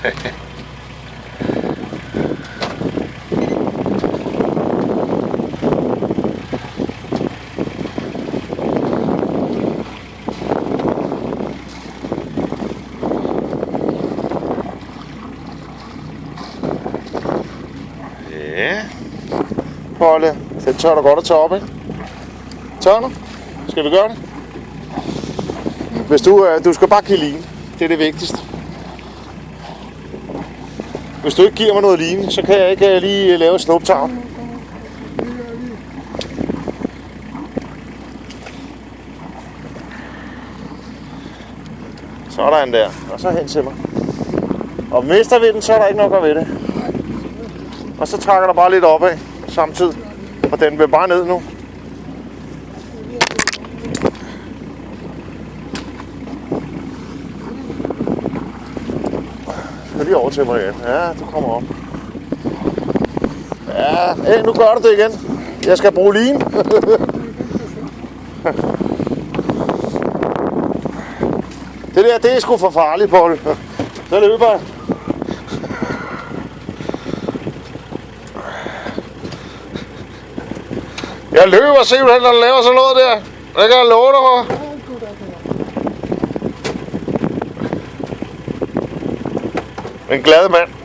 Ja. Polly, den tør du godt at tage op, ikke? Tør nu? Skal vi gøre det? Hvis du skal bare give line. Det er det vigtigste. Hvis du ikke giver mig noget line, så kan jeg ikke lige lave snuptavn. Sådan der. Og så hen til mig. Og mister vi den, så er der ikke nok at ved det. Og så trækker der bare lidt opad samtidig. Og den vil bare ned nu. Så lige over til mig igen. Ja, du kommer op. Ja, nu gør du det igen. Jeg skal bruge line. Det er sgu for farligt, Paul. Så løber jeg. Jeg løber simpelthen, når du laver sådan noget der. Det kan jeg love dig for. En glad mand.